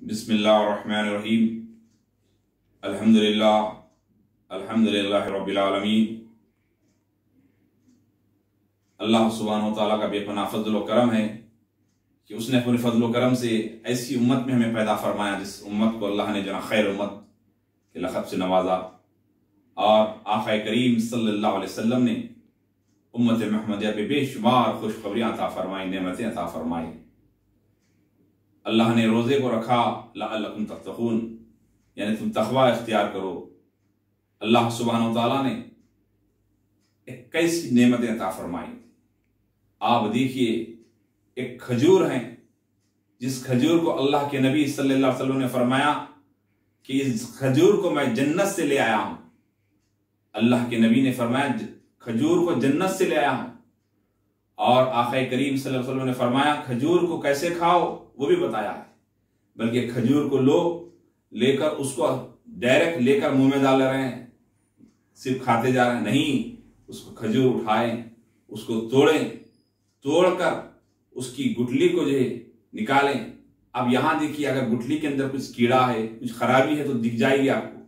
बिस्मिल्लाहिर्रहमानिर्रहीम। अल्हम्दुलिल्लाहि रब्बिल आलमीन। अल्लाह सुब्हानहु व तआला का बेपनाह फज़्ल व करम है कि उसने अपने फज़्ल व करम से ऐसी उम्मत में हमें पैदा फरमाया जिस उम्मत को अल्लाह ने जना खैर उम्मत के लक़ब से नवाजा, और आक़ा करीम सल्लल्लाहु अलैहि वसल्लम ने उम्मत मुहम्मदिया पे बेशुमार खुशखबरियाँ अता फरमाई, नेमतें अता फरमाई। अल्लाह ने रोज़े को रखा लअल्लकुम तत्तक़ून, यानी तुम तक़वा इख्तियार करो। अल्लाह सुब्हानहु व तआला ने 21 नेमतें अता फरमाई। आप देखिए, एक खजूर है जिस खजूर को अल्लाह के नबी सल्लल्लाहु अलैहि वसल्लम ने फरमाया कि इस खजूर को मैं जन्नत से ले आया हूं। अल्लाह के नबी ने फरमाया खजूर को जन्नत से ले आया हूं, और आक़ा करीम सल्लल्लाहु अलैहि वसल्लम ने फरमाया खजूर को कैसे खाओ वो भी बताया है। बल्कि खजूर को लेकर उसको डायरेक्ट लेकर मुंह में डाल रहे हैं, सिर्फ खाते जा रहे हैं, नहीं, उसको खजूर उठाएं, उसको तोड़कर उसकी गुठली को जो है निकालें। अब यहां देखिए, अगर गुठली के अंदर कुछ कीड़ा है, कुछ खराबी है तो दिख जाएगी आपको।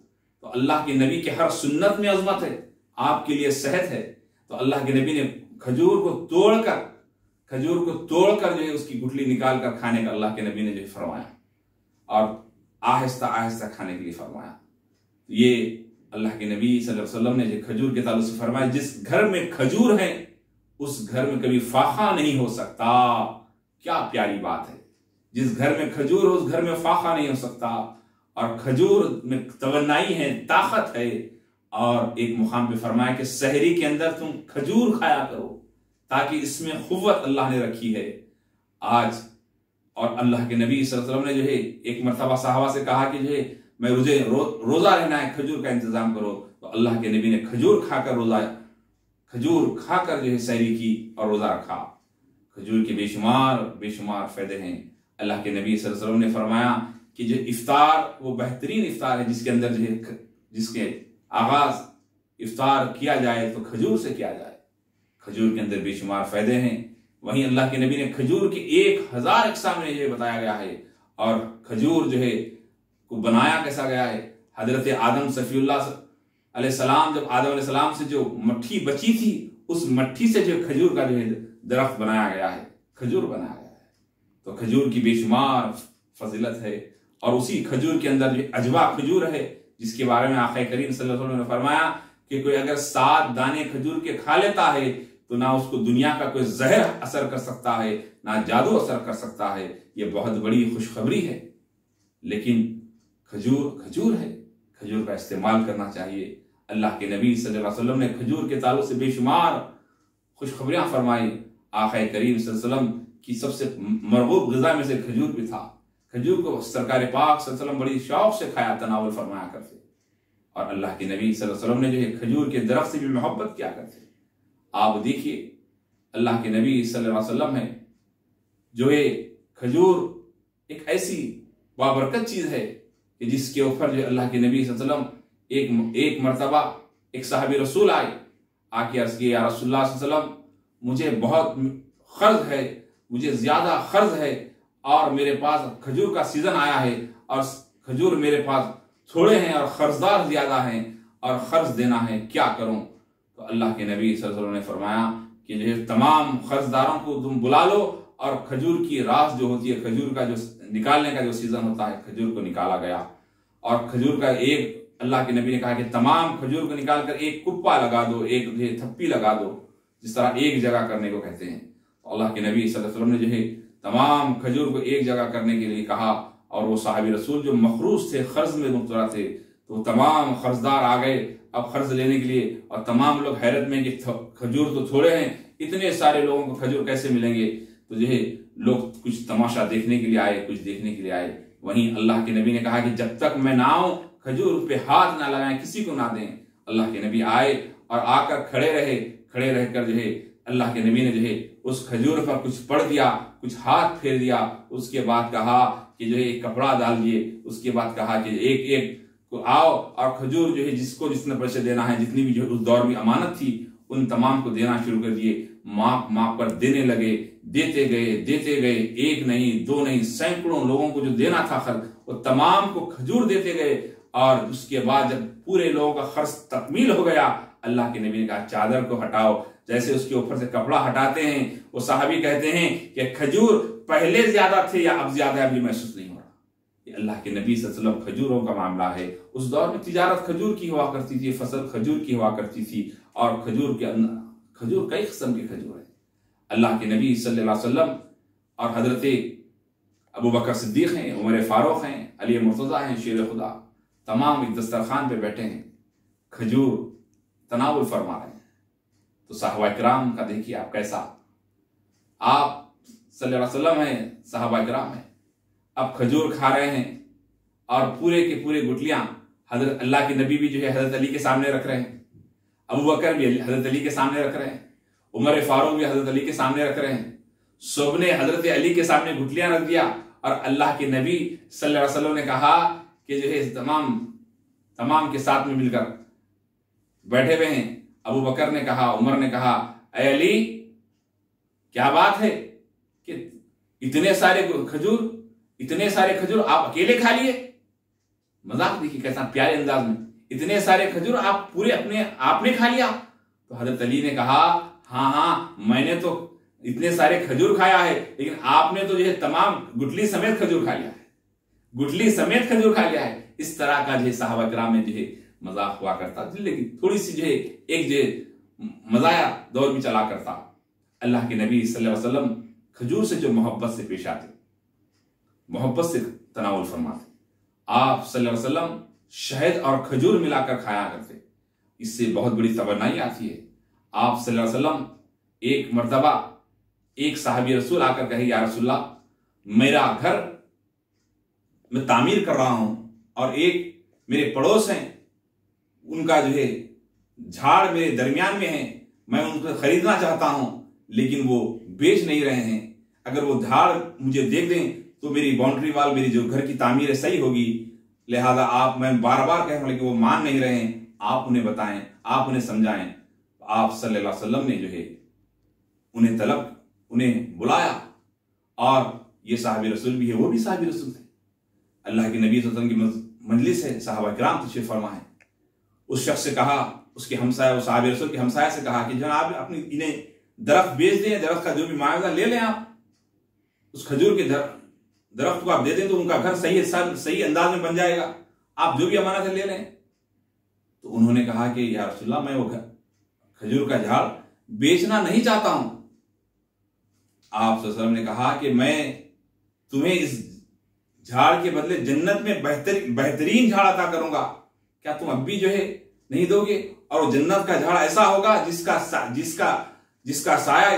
तो अल्लाह के नबी के हर सुन्नत में अजमत है, आपके लिए सेहत है। तो अल्लाह के नबी ने खजूर को तोड़कर जो है उसकी गुठली निकाल कर खाने का अल्लाह के नबी ने जो फरमाया, और आहिस्ता आहिस्ता खाने के लिए फरमाया। ये अल्लाह के नबी सल्लल्लाहु अलैहि वसल्लम ने जो खजूर के ताल्लुक से फरमाया, जिस घर में खजूर है उस घर में कभी फाखा नहीं हो सकता। क्या प्यारी बात है, जिस घर में खजूर हो उस घर में फाखा नहीं हो सकता। और खजूर में तवन्नाई है, ताकत है। और एक मुकाम पे फरमाया कि सहरी के अंदर तुम खजूर खाया करो, ताकि इसमें खुव्वत अल्लाह ने रखी है आज। और अल्लाह के नबी सल्लल्लाहु अलैहि वसल्लम ने जो है एक मरतबा सहाबा से कहा कि जो है मैं रोजा रहना है, खजूर का इंतजाम करो। तो अल्लाह के नबी ने खजूर खाकर जो है सहरी की और रोजा रखा। खजूर के बेशुमार फायदे हैं। अल्लाह के नबी सल्लल्लाहु अलैहि वसल्लम ने फरमाया कि जो इफ्तार वो बेहतरीन इफ्तार है जिसके अंदर जो है जिसके आगाज इफ्तार किया जाए तो खजूर से किया जाए। खजूर के अंदर बेशुमार फायदे हैं। वहीं अल्लाह के नबी ने खजूर के 1000 अक़साम में जो बताया गया है। और खजूर जो है को बनाया कैसा गया है। हजरत आदम सफ़ीउल्लाह अलैहिस्सलाम, जब आदम अलैहिस्सलाम से जो मट्ठी बची थी, उस मट्ठी से जो खजूर का जो है दरख्त बनाया गया है, खजूर बनाया गया है। तो खजूर की बेशुमार फजीलत है। और उसी खजूर के अंदर जो अजवा खजूर है, जिसके बारे में आक़ा करीम सल्लल्लाहु अलैहि वसल्लम ने फरमाया कि कोई अगर 7 दाने खजूर के खा लेता है तो ना उसको दुनिया का कोई जहर असर कर सकता है, ना जादू असर कर सकता है। ये बहुत बड़ी खुशखबरी है। लेकिन खजूर है, खजूर का इस्तेमाल करना चाहिए। अल्लाह के नबी सल्लल्लाहु अलैहि वसल्लम ने खजूर के ताल्लुक से बेशुमार खुशखबरियां फरमाई। आक़ा करीम सल्लल्लाहु अलैहि वसल्लम की सबसे मरगूब ग़िज़ा में से खजूर भी था। खजूर को सरकार पाक सल्लल्लाहु अलैहि वसल्लम बड़ी शौक से खाया, तनावुल फरमाया करते। और अल्लाह के नबी सल्लल्लाहु अलैहि वसल्लम ने जो है खजूर के दरख्त से भी मोहब्बत किया करते। आप देखिए, अल्लाह के नबी सल्लल्लाहु अलैहि वसल्लम है जो है खजूर एक ऐसी बाबरकत चीज है कि जिसके ऊपर जो अल्लाह के नबी सल्लल्लाहु अलैहि वसल्लम एक मरतबा एक साहबी रसूल आके अर्ज किया, या रसूलुल्लाह सल्लल्लाहु अलैहि वसल्लम, मुझे बहुत कर्ज है, मुझे ज्यादा कर्ज है, और मेरे पास खजूर का सीजन आया है, और खजूर मेरे पास थोड़े हैं और कर्जदार ज्यादा हैं, और कर्ज देना है, क्या करूं? तो अल्लाह के नबी सल्लल्लाहु अलैहि वसल्लम ने फरमाया कि जो है तमाम कर्जदारों को तुम बुला लो, और खजूर की रास जो होती है, खजूर का जो निकालने का जो सीजन होता है, खजूर को निकाला गया। और खजूर का एक, अल्लाह के नबी ने कहा कि तमाम खजूर को निकालकर एक कुप्पा लगा दो, एक जो है थप्पी लगा दो, जिस तरह एक जगह करने को कहते हैं। तो अल्लाह के नबी सल्लल्लाहु अलैहि वसल्लम ने जो है तमाम खजूर को एक जगह करने के लिए कहा। और वो साहबी रसूल जो मखरूज थे, कर्ज में मुब्तला थे, तो तमाम कर्जदार आ गए अब कर्ज लेने के लिए। और तमाम लोग हैरत में कि खजूर तो थोड़े हैं, इतने सारे लोगों को खजूर कैसे मिलेंगे? तो जो है लोग कुछ तमाशा देखने के लिए आए, कुछ देखने के लिए आए। वहीं अल्लाह के नबी ने कहा कि जब तक मैं ना आऊं खजूर पे हाथ ना लगाएं, किसी को ना दें। अल्लाह के नबी आए और आकर खड़े रहकर जो है अल्लाह के नबी ने जो है उस खजूर पर कुछ पढ़ दिया, कुछ हाथ फेर दिया। उसके बाद कहा कि जो है एक कपड़ा डाल दिए। उसके बाद कहा कि एक एक को आओ और खजूर जो है जिसको जितने पैसे देना है, जितनी भी जो उस दौर में अमानत थी, उन तमाम को देना शुरू कर दिए। माप पर देने लगे, देते गए, एक नहीं, दो नहीं, सैकड़ों लोगों को जो देना था खर्च, वो तमाम को खजूर देते गए। और उसके बाद जब पूरे लोगों का खर्च तकमील हो गया, अल्लाह के नबी ने कहा चादर को हटाओ। जैसे उसके ऊपर से कपड़ा हटाते हैं, वो साहबी कहते हैं कि खजूर पहले ज्यादा थे या अब ज्यादा, अभी महसूस नहीं हो रहा। ये अल्लाह के नबी सल्लल्लाहु अलैहि वसल्लम खजूरों का मामला है। उस दौर में तिजारत खजूर की हुआ करती थी, फसल खजूर की हुआ करती थी, और खजूर के अंदर खजूर कई किस्म के खजूर है। अल्लाह के नबी सल्लल्लाहु अलैहि वसल्लम और हजरत अबू बकर सिद्दीक हैं, उमर फारूक हैं, अली मुर्तज़ा हैं, शेर खुदा, तमाम एक दस्तरखान पे बैठे हैं, खजूर तनावुल फरमा रहे हैं। तो साहबा किराम का देखिए आप कैसा, आप सल्लल्लाहु अलैहि वसल्लम हैं, साहबा किराम हैं, अब खजूर खा रहे हैं और पूरे के पूरे गुटलियां हजरत अल्लाह के नबी भी जो है हजरत अली के सामने रख रहे हैं, अबू बकर भी हजरत अली के सामने रख रहे हैं, उमर फारूक भी हजरत अली के सामने रख रहे हैं। सबने हजरत अली के सामने गुटलियां रख दिया और अल्लाह के नबी सल्लल्लाहु अलैहि वसल्लम ने कहा कि जो है तमाम के साथ में मिलकर बैठे हुए हैं। अबू बकर ने कहा, उमर ने कहा, ऐ अली क्या बात है कि इतने सारे खजूर आप अकेले खा लिए? मजाक देखिए कैसा प्यारे अंदाज में, इतने सारे खजूर आप पूरे अपने आपने खा लिया? तो हजरत अली ने कहा, हाँ मैंने तो इतने सारे खजूर खाया है, लेकिन आपने तो जो है तमाम गुटली समेत खजूर खा लिया है, गुटली समेत खजूर खा लिया है। इस तरह का जो है साहबा किराम में जो है मजाक हुआ करता, लेकिन थोड़ी सी जो है एक जो मजाया दौर भी चला करता। अल्लाह के नबी सल्लल्लाहु अलैहि वसल्लम खजूर से जो मोहब्बत से पेश आते, मोहब्बत से तनावुल फरमाते। आप सल्लल्लाहु अलैहि वसल्लम शहद और खजूर मिलाकर खाया करते। इससे बहुत बड़ी तवन्नाई आती है। आप सल्लल्लाहु अलैहि वसल्लम एक मर्तबा एक साहबी रसूल आकर कहे, या रसूलल्लाह, मेरा घर मैं तामीर कर रहा हूं और एक मेरे पड़ोस हैं, उनका जो है झाड़ मेरे दरमियान में है, मैं उनको खरीदना चाहता हूं लेकिन वो बेच नहीं रहे हैं। अगर वो झाड़ मुझे देख दें तो मेरी बाउंड्री वाल, मेरी जो घर की तामीर है सही होगी। लिहाजा मैं बार बार कह रहा हूं लेकिन वो मान नहीं रहे हैं, आप उन्हें बताएं, आप उन्हें समझाएं। आप सल्लल्लाहु अलैहि वसल्लम ने जो है उन्हें बुलाया, और ये साहबी रसूल भी है, वो भी साहबी रसूल थे। अल्लाह के नबी सल्लल्लाहु अलैहि वसल्लम की मजलिस है, साहबा किराम तशरीफ फरमा है। उस शख्स से कहा, उसके हमसाया, उस साहबी रसूल के हमसाया से कहा कि जनाब अपनी इन्हें दरख्त बेच दें, दरख्त का जो भी मुआवजा ले लें, आप उस खजूर के दरख्त को आप दे दें तो उनका घर सही अंदाज में बन जाएगा, आप जो भी अमानत है ले लें। तो उन्होंने कहा कि या रसूलल्लाह, मैं वो खजूर का झाड़ बेचना नहीं चाहता हूं। आप सल्लल्लाहु अलैहि वसल्लम ने कहा कि मैं तुम्हें इस झाड़ के बदले जन्नत में बेहतरीन झाड़ अता करूंगा, क्या तुम अब भी जो है नहीं दोगे? और वो जन्नत का झाड़ ऐसा होगा जिसका साया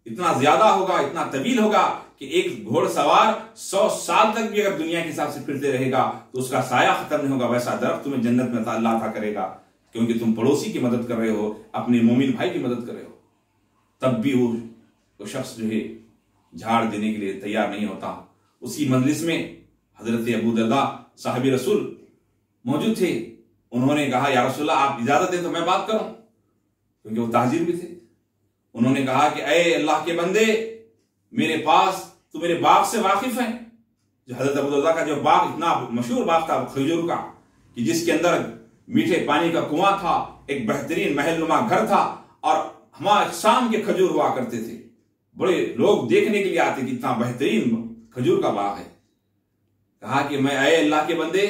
इतना ज्यादा होगा, इतना तवील होगा कि एक घोड़सवार 100 साल तक भी अगर दुनिया के हिसाब से फिरते रहेगा तो उसका साया खत्म नहीं होगा। वैसा दरख्त तुम्हें जन्नत में अल्लाह अता करेगा, क्योंकि तुम पड़ोसी की मदद कर रहे हो, अपने मोमिन भाई की मदद कर रहे हो। तब भी वो शख्स जो है झाड़ देने के लिए तैयार नहीं होता। उसी मजलिस में हजरत अबू दरदा साहबी रसूल मौजूद थे। उन्होंने कहा, या रसूलल्लाह, आप इजाजत दें तो मैं बात करूं, क्योंकि वो ताजिर भी थे। उन्होंने कहा कि ऐ अल्लाह के बंदे, मेरे पास तो मेरे बाग से वाकिफ हैं। जो हजरत अबू दरदा का जो बाग, इतना मशहूर बाग था खजूर का, कि जिसके अंदर मीठे पानी का कुआं था, एक बेहतरीन महलनुमा घर था, और हमारे शाम के खजूर हुआ करते थे। बड़े लोग देखने के लिए आते कि इतना बेहतरीन खजूर का बाग है। कहा कि मैं, ऐ अल्लाह के बंदे,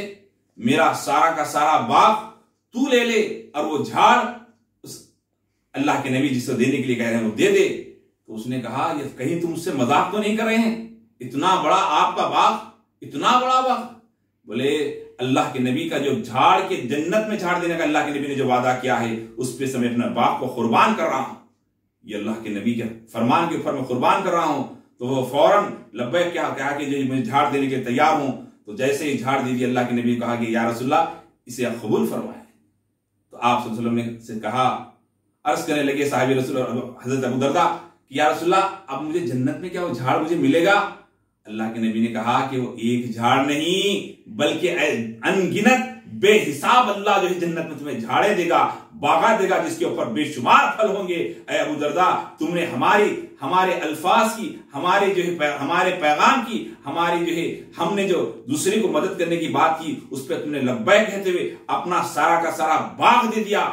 मेरा सारा का सारा बाग तू ले ले, और वो झाड़ उस अल्लाह के नबी जिसे देने के लिए कह रहे हैं वो दे दे। तो उसने कहा, ये कहीं तुम उससे मजाक तो नहीं कर रहे हैं? इतना बड़ा आपका बाग, इतना बड़ा बाग? बोले, अल्लाह के नबी का जो झाड़ के जन्नत में झाड़ देने का अल्लाह के नबी ने जो वादा किया है, उस पे से मैं अपने बाग को कुर्बान कर रहा हूं। ये अल्लाह के नबी के फरमान के ऊपर मैं कुर्बान कर रहा हूं। तो वो फौरन लब्बैक क्या कहा कि जो मैं झाड़ देने के तैयार हूं। तो जैसे ही झाड़ दीजिए, अल्लाह के नबी कहा कि या रसूलल्लाह, इसे आप कबूल फरमाएं। तो आप सल्लल्लाहु अलैहि वसल्लम ने से कहा, अर्ज करने लगे साहिब रसूल हजरत अबू दरदा कि या रसूलल्लाह, अब मुझे जन्नत में क्या वो झाड़ मुझे मिलेगा? अल्लाह के नबी ने कहा कि वो एक झाड़ नहीं, बल्कि अनगिनत बेहिसाब अल्लाह जो है जन्नत में तुम्हें झाड़े देगा, बागा देगा, जिसके ऊपर बेशुमार फल होंगे। ऐ अबू दरदा, तुमने हमारे अल्फाज की, हमारे जो है हमारे पैगाम की, हमारी जो है हमने जो दूसरे को मदद करने की बात की उस पर तुमने लब्बैक कहते हुए अपना सारा का सारा बाग दे दिया।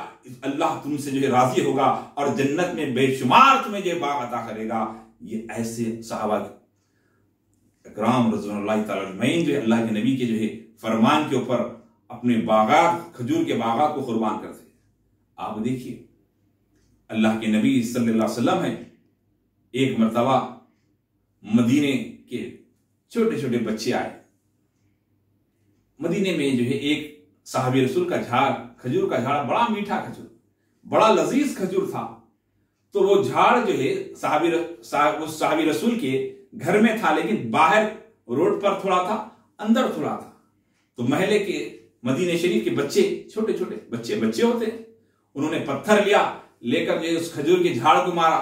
अल्लाह तुमसे जो है राजी होगा और जन्नत में बेशुमार तुम्हें जो बाग अता करेगा। ये ऐसे सहाबा इकराम रज़ियल्लाहु ताला अजमईन जो अल्लाह के नबी के जो है फरमान के ऊपर अपने बागात, खजूर के बागात को कुर्बान करते। आप देखिए अल्लाह के नबी सल्लल्लाहु अलैहि वसल्लम है, एक मर्तबा मदीने के छोटे छोटे बच्चे आए। मदीने में जो है एक साहबी रसूल का झाड़, खजूर का झाड़, बड़ा मीठा खजूर, बड़ा लजीज खजूर था। तो वो झाड़ जो है साहबी रसूल के घर में था, लेकिन बाहर रोड पर थोड़ा था, अंदर थोड़ा था। तो महले के मदीने शरीफ के बच्चे, छोटे छोटे बच्चे होते हैं, उन्होंने पत्थर लिया, लेकर जो उस खजूर के झाड़ को मारा।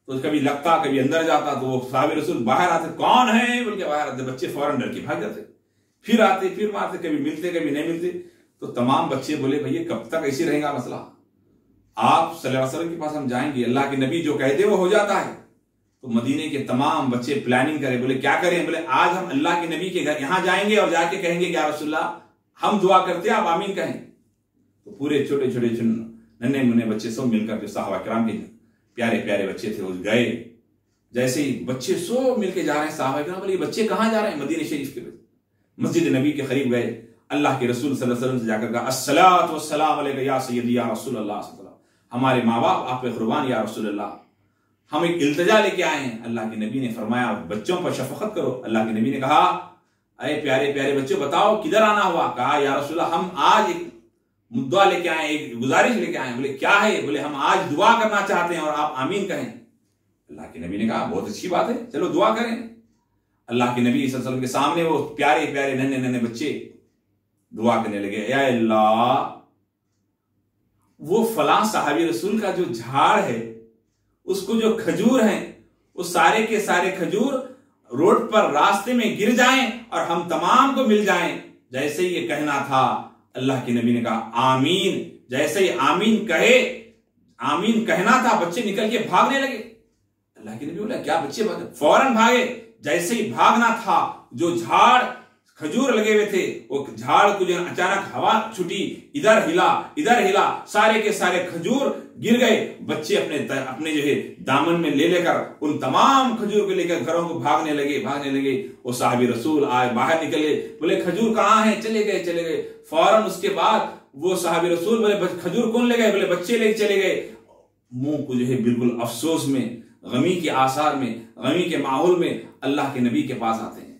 तो कभी लगता, कभी अंदर जाता। तो वो साहबी रसूल बाहर आते, कौन है बोल के बाहर आते, बच्चे फौरन डर के भाग जाते, फिर आते, फिर मारते, कभी मिलते कभी नहीं मिलते। तो तमाम बच्चे बोले भैया कब तक ऐसे रहेगा मसला, आप सल्लल्लाहु अलैहि वसल्लम के पास हम जाएंगे, अल्लाह के नबी जो कहते वो हो जाता है। तो मदीने के तमाम बच्चे प्लानिंग करें, बोले क्या करें, बोले आज हम अल्लाह के नबी के घर यहां जाएंगे और जाके कहेंगे या रसूलल्लाह हम दुआ करते हैं, आप आमीन कहें। तो पूरे छोटे छोटे नन्हे मुन्ने बच्चे सब मिलकर, जो सहाबा किराम के प्यारे प्यारे बच्चे थे, वो गए। जैसे ही बच्चे सब मिलके जा रहे हैं, सहाबा किराम बोले ये बच्चे कहां जा रहे हैं, मदीने शरीफ के मस्जिद नबी के करीब गए। अल्लाह के रसूल सल्लल्लाहु अलैहि वसल्लम से जाकर कहा अस्सलातु वस्सलाम अलैका या सय्यदी या रसूलल्लाह, हमारे माँ बाप आप पे कुर्बान या रसूलल्लाह, हम एक इल्तिजा लेके आए हैं। अल्लाह के नबी ने फरमाया बच्चों पर शफकत करो। अल्लाह के नबी ने कहा अरे प्यारे प्यारे बच्चों बताओ किधर आना हुआ। कहा या रसूलल्लाह हम आज एक मुद्दा लेके आए, एक गुजारिश लेके आए। बोले क्या है, बोले हम आज दुआ करना चाहते हैं और आप आमीन कहें। अल्लाह के नबी ने कहा बहुत अच्छी बात है, चलो दुआ करें। अल्लाह के नबी सल्लल्लाहु अलैहि वसल्लम के सामने वो प्यारे प्यारे नन्हे नन्हे बच्चे दुआ करने लगे, या अल्लाह वो फलां साहबी रसूल का जो झाड़ है, उसको जो खजूर है, वो सारे के सारे खजूर रोड पर रास्ते में गिर जाएं और हम तमाम को मिल जाएं। जैसे ये कहना था, अल्लाह के नबी ने कहा आमीन। जैसे ही आमीन कहे, आमीन कहना था, बच्चे निकल के भागने लगे। अल्लाह के नबी बोला क्या बच्चे भागे, फौरन भागे। जैसे ही भागना था, जो झाड़ खजूर लगे हुए थे, वो झाड़ को जो अचानक हवा छुटी, इधर हिला, सारे के सारे खजूर गिर गए। बच्चे अपने जो है दामन में ले लेकर उन तमाम खजूर को लेकर घरों को भागने लगे। वो साहबी रसूल आए, बाहर निकले, बोले खजूर कहाँ है, चले गए। फौरन उसके बाद वो साहबी रसूल बोले खजूर कौन ले गए, बोले बच्चे लेके चले गए। मुंह को जो है बिल्कुल अफसोस में, गमी के आसार में, गमी के माहौल में अल्लाह के नबी के पास आते हैं।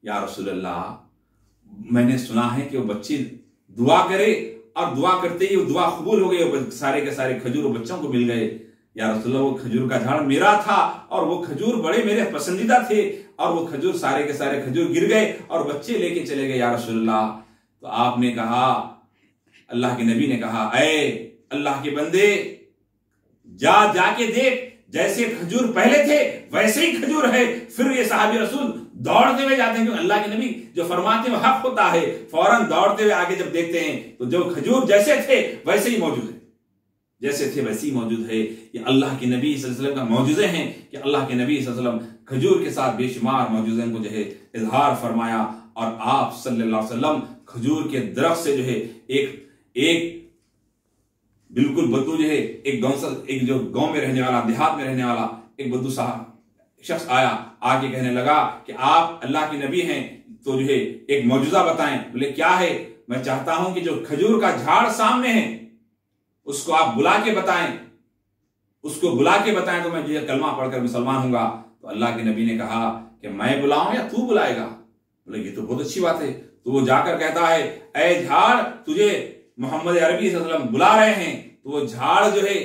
या रसूलल्लाह मैंने सुना है कि वो बच्चे दुआ करे और दुआ करते ही वो दुआ कबूल हो गई, सारे के सारे खजूर बच्चों को मिल गए। या रसूलल्लाह वो खजूर का झाड़ मेरा था और वो खजूर बड़े मेरे पसंदीदा थे, और वो खजूर सारे के सारे खजूर गिर गए और बच्चे लेके चले गए या रसूलल्लाह। तो आपने कहा, अल्लाह के नबी ने कहा ऐ अल्लाह के बंदे जाके देख, जैसे खजूर पहले थे वैसे ही खजूर है। फिर ये साहबी रसूल दौड़ते हुए जाते हैं, क्योंकि अल्लाह के नबी जो फरमाते हैं हक होता है। फौरन दौड़ते हुए आगे जब देखते हैं तो जो खजूर जैसे थे वैसे ही मौजूद है, जैसे थे वैसे ही मौजूद है। ये अल्लाह के नबी सल्लल्लाहु अलैहि वसल्लम का मौजूदे हैं कि अल्लाह के नबी सल्लल्लाहु अलैहि वसल्लम खजूर के साथ बेशुमार मौजूदन को जो है इजहार फरमाया। और आप सल्लल्लाहु अलैहि वसल्लम खजूर के दरख्त से जो है एक बिल्कुल बद्दू जो है, एक जो गांव में रहने वाला, देहात में रहने वाला एक बद्दू साहब शख्स आया, आके कहने लगा कि आप अल्लाह के नबी हैं, तो जो है एक मौजूदा बताएं। बोले क्या है, मैं चाहता हूं कि जो खजूर का झाड़ सामने है उसको आप बुला के बताएं, तो मैं जो कलमा पढ़कर मुसलमान हूंगा। तो अल्लाह के नबी ने कहा कि मैं बुलाऊं या तू बुलाएगा। बोले ये तो बहुत अच्छी बात है। तो वो जाकर कहता है ऐ झाड़, तुझे मोहम्मद अरबी सल्लल्लाहु अलैहि वसल्लम बुला रहे हैं। तो वो झाड़ जो है,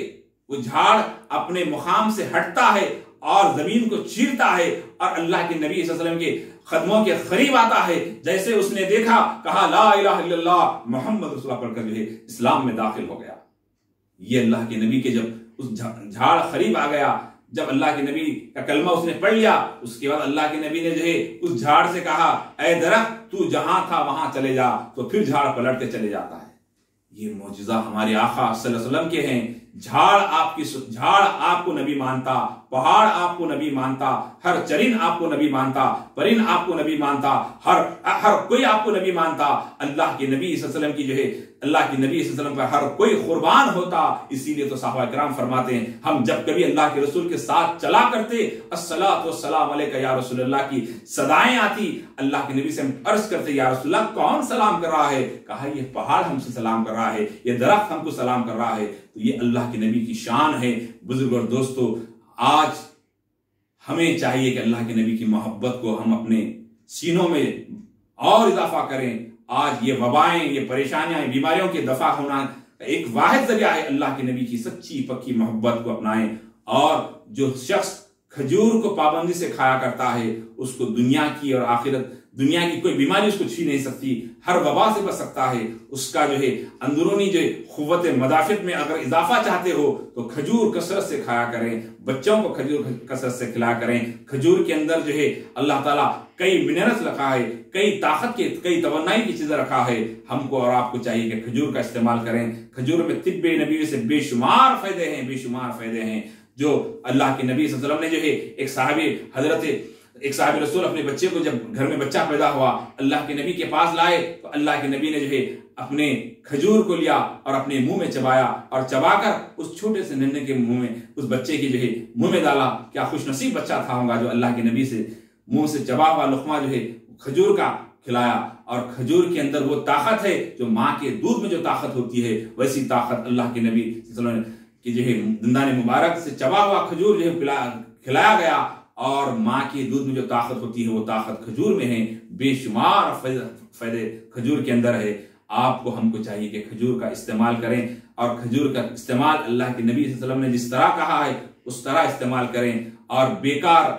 वो झाड़ अपने मुकाम से हटता है और जमीन को चीरता है और अल्लाह के नबी सल्लल्लाहु अलैहि वसल्लम के कदमों के करीब आता है। जैसे उसने देखा, कहा ला इलाहा इल्लल्लाह मोहम्मद रसूलुल्लाह पढ़कर जो है इस्लाम में दाखिल हो गया। ये अल्लाह के नबी के जब उस झाड़ करीब आ गया, जब अल्लाह के नबी का कलमा उसने पढ़ लिया, उसके बाद अल्लाह के नबी ने जो है उस झाड़ से कहा ऐ दरख्त तू जहां था वहां चले जा। तो फिर झाड़ पलट के चले जाता है। ये मौजूदा हमारे आका सल्लल्लाहु अलैहि वसल्लम के हैं झाड़ आपको नबी मानता, पहाड़ आपको नबी मानता, हर चरिन आपको नबी मानता, परिन आपको नबी मानता, हर कोई आपको नबी मानता। अल्लाह के नबी सल्लल्लाहु अलैहि वसल्लम की जो है, अल्लाह के नबी सल्लल्लाहु अलैहि वसल्लम पर हर कोई कुर्बान होता। इसीलिए तो सहाबा किराम फरमाते हैं, हम जब कभी अल्लाह के रसूल के साथ चला करते, अस्सलातु वस्सलाम अलैका या रसूलल्लाह की सदाएं आती, अल्लाह के नबी से हम अर्ज करते, या रसूलल्लाह कौन सलाम कर रहा है? कहा ये पहाड़ हमसे सलाम कर रहा है, ये दरख्त हमको सलाम कर रहा है। तो ये अल्लाह के नबी की शान है। बुजुर्ग और दोस्तों, आज हमें चाहिए कि अल्लाह के नबी की मोहब्बत को हम अपने सीनों में और इजाफा करें। आज ये वबाएं, ये परेशानियां, बीमारियों के दफा होना एक वाहिद जरिया है अल्लाह के नबी की सच्ची पक्की मोहब्बत को अपनाएं। और जो शख्स खजूर को पाबंदी से खाया करता है, उसको दुनिया की और आखिरत, दुनिया की कोई बीमारी उसको छीन नहीं सकती, हर वबा से बच सकता है। उसका जो है अंदरूनी जो खुव्वत मदाफित में अगर इजाफा चाहते हो तो खजूर कसरत से खाया करें, बच्चों को खजूर कसरत से खिलाया करें। खजूर के अंदर जो है अल्लाह ताला कई मिनरल्स रखा है, कई ताकत के, कई तवन्नाई की चीजें रखा है। हमको और आपको चाहिए कि खजूर का इस्तेमाल करें। खजूर में तिब्बे नबी से बेशुमार फायदे हैं, बेशुमार फायदे हैं। जो अल्लाह के नबी सल्लल्लाहु अलैहि वसल्लम ने जो है, एक साहब रसूल अपने बच्चे को, जब घर में बच्चा पैदा हुआ, अल्लाह के नबी के पास लाए तो अल्लाह के नबी ने जो है अपने खजूर को लिया और अपने मुंह में चबाया, और चबाकर उस छोटे से नन्हे के मुंह में, उस बच्चे के जो है मुंह में डाला। क्या खुशनसीब बच्चा था होगा जो अल्लाह के नबी से मुंह से चबा हुआ लुकमा जो है खजूर का खिलाया। और खजूर के अंदर वो ताकत है जो माँ के दूध में जो ताकत होती है, वैसी ताकत अल्लाह के नबी सल्लल्लाहु अलैहि वसल्लम की जो है दंदाने मुबारक से चबा हुआ खजूर जो है खिलाया गया। और माँ के दूध में जो ताकत होती है वो ताकत खजूर में है। बेशुमार फायदे खजूर के अंदर है। आपको, हमको चाहिए कि खजूर का इस्तेमाल करें, और खजूर का इस्तेमाल अल्लाह के नबी सल्लल्लाहु अलैहि वसल्लम ने जिस तरह कहा है उस तरह इस्तेमाल करें, और बेकार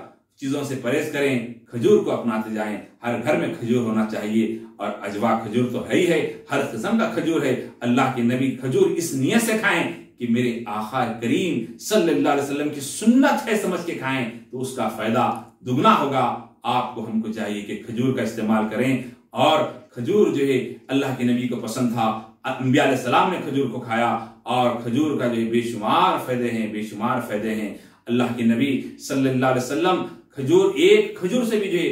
चीजों से परहेज करें, खजूर को अपनाते जाएं। हर घर में खजूर होना चाहिए, और अजवा खजूर तो है ही है, हर किस्म का खजूर है। अल्लाह के नबी खजूर इस नियत से खाएं कि मेरे आका करीम सल्लल्लाहु अलैहि वसल्लम की सुन्नत है समझ के खाएं, तो उसका फायदा दुगना होगा। आपको, हमको चाहिए कि खजूर का इस्तेमाल करें। और खजूर जो है अल्लाह के नबी को पसंद था, अंबिया अलैहिस्सलाम ने खजूर को खाया, और खजूर का जो है बेशुमार फायदे हैं, बेशुमार फायदे हैं। अल्लाह के नबी सल्लल्लाहु अलैहि वसल्लम एक खजूर से भी जो है,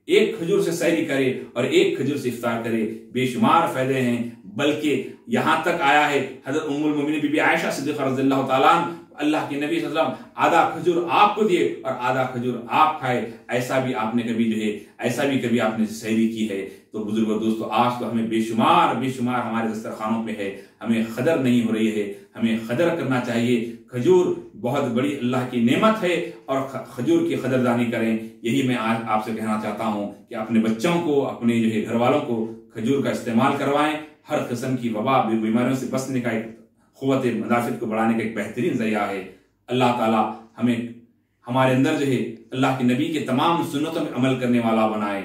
एक खजूर से सहरी करे और एक खजूर से इफ्तार करे, बेशुमार फायदे हैं। बल्कि यहां तक आया है, हजरत उम्मुल मोमिनीन बीबी आयशा सिद्दीक़ा रज़ियल्लाहु ताला अल्लाह के नबी सल्लल्लाहु अलैहि वसल्लम आधा खजूर आपको दिए और आधा खजूर आप खाए। ऐसा भी आपने कभी जो है, ऐसा भी कभी आपने सहरी की है। तो बुजुर्गों दोस्तों, आज तो हमें बेशुमार बेशुमार हमारे दस्तरखानों पे है, हमें कदर नहीं हो रही है, हमें कदर करना चाहिए। खजूर बहुत बड़ी अल्लाह की नेमत है, और खजूर की कदरदानी करें। यही मैं आज आपसे कहना चाहता हूं कि अपने बच्चों को, अपने जो है घर वालों को खजूर का इस्तेमाल करवाएं। हर किस्म की वबा, बीमारियों से बचने का एक क़ुव्वत मदाफ़ित को बढ़ाने का एक बेहतरीन ज़रिया है। अल्लाह ताला हमें, हमारे अंदर जो है अल्लाह के नबी के तमाम सुन्नतों में अमल करने वाला बनाए।